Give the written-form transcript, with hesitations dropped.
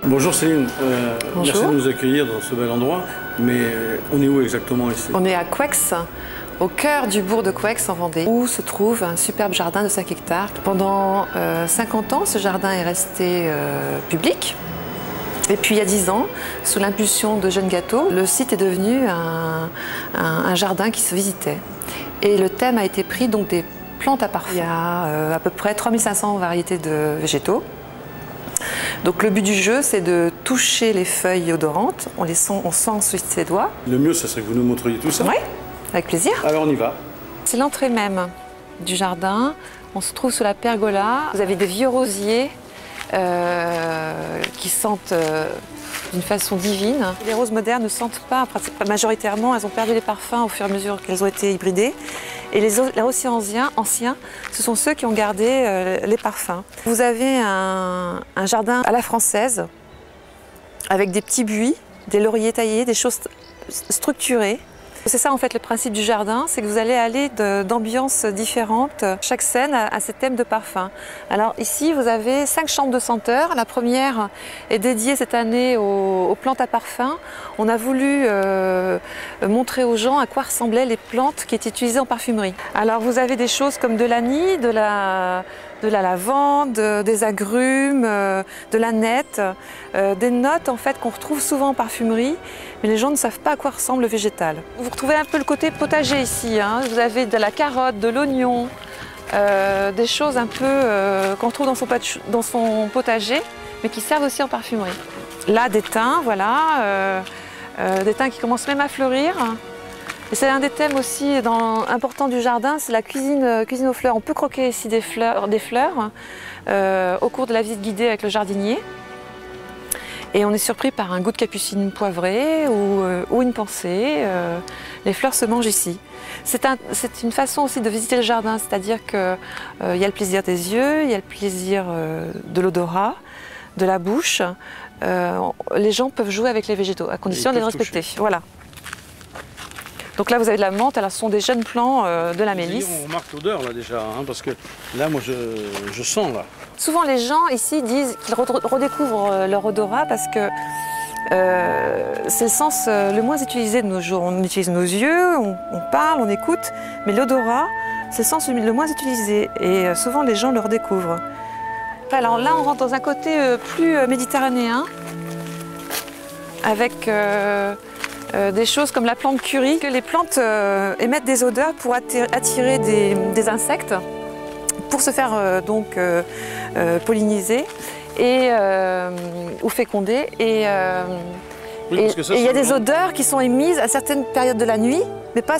Bonjour Céline, Bonjour. Merci de nous accueillir dans ce bel endroit, mais on est où exactement ici? On est à Couëx, au cœur du bourg de Couëx en Vendée, où se trouve un superbe jardin de 5 hectares. Pendant 50 ans, ce jardin est resté public. Et puis il y a 10 ans, sous l'impulsion de Jeanne Gâteau, le site est devenu un jardin qui se visitait. Et le thème a été pris donc des plantes à parfum. Il y a à peu près 3500 variétés de végétaux. Donc le but du jeu, c'est de toucher les feuilles odorantes. On sent ensuite ses doigts. Le mieux, ce serait que vous nous montriez tout ça. Oui, avec plaisir. Alors on y va. C'est l'entrée même du jardin. On se trouve sous la pergola. Vous avez des vieux rosiers qui sentent d'une façon divine. Les roses modernes ne sentent pas majoritairement, elles ont perdu les parfums au fur et à mesure qu'elles ont été hybridées. Et les rosiers anciens, ce sont ceux qui ont gardé les parfums. Vous avez un jardin à la française, avec des petits buis, des lauriers taillés, des choses structurées. C'est ça en fait le principe du jardin, c'est que vous allez aller d'ambiances différentes. Chaque scène a ses thèmes de parfum. Alors ici vous avez 5 chambres de senteurs. La première est dédiée cette année aux plantes à parfum. On a voulu montrer aux gens à quoi ressemblaient les plantes qui étaient utilisées en parfumerie. Alors vous avez des choses comme de l'anis, de la lavande, des agrumes, de l'aneth, des notes en fait qu'on retrouve souvent en parfumerie, mais les gens ne savent pas à quoi ressemble le végétal. Vous retrouvez un peu le côté potager ici, hein. Vous avez de la carotte, de l'oignon, des choses un peu qu'on trouve dans son potager, mais qui servent aussi en parfumerie. Là, des thym, voilà, des thym qui commencent même à fleurir. Et c'est un des thèmes aussi importants du jardin, c'est la cuisine aux fleurs. On peut croquer ici des fleurs au cours de la visite guidée avec le jardinier. Et on est surpris par un goût de capucine poivrée ou une pensée. Les fleurs se mangent ici. C'est une façon aussi de visiter le jardin, c'est-à-dire qu'il y a le plaisir des yeux, il y a le plaisir de l'odorat, de la bouche. Les gens peuvent jouer avec les végétaux, à condition de les respecter. Voilà. Donc là, vous avez de la menthe, alors ce sont des jeunes plants de la mélisse. On remarque l'odeur là déjà, hein, parce que là, moi, je sens là. Souvent, les gens ici disent qu'ils redécouvrent leur odorat parce que c'est le sens le moins utilisé de nos jours. On utilise nos yeux, on parle, on écoute, mais l'odorat, c'est le sens le moins utilisé. Et souvent, les gens le redécouvrent. Alors là, on rentre dans un côté plus méditerranéen, avec des choses comme la plante curry. Les plantes émettent des odeurs pour attirer des insectes, pour se faire polliniser ou féconder. Et il y a des odeurs qui sont émises à certaines périodes de la nuit, mais pas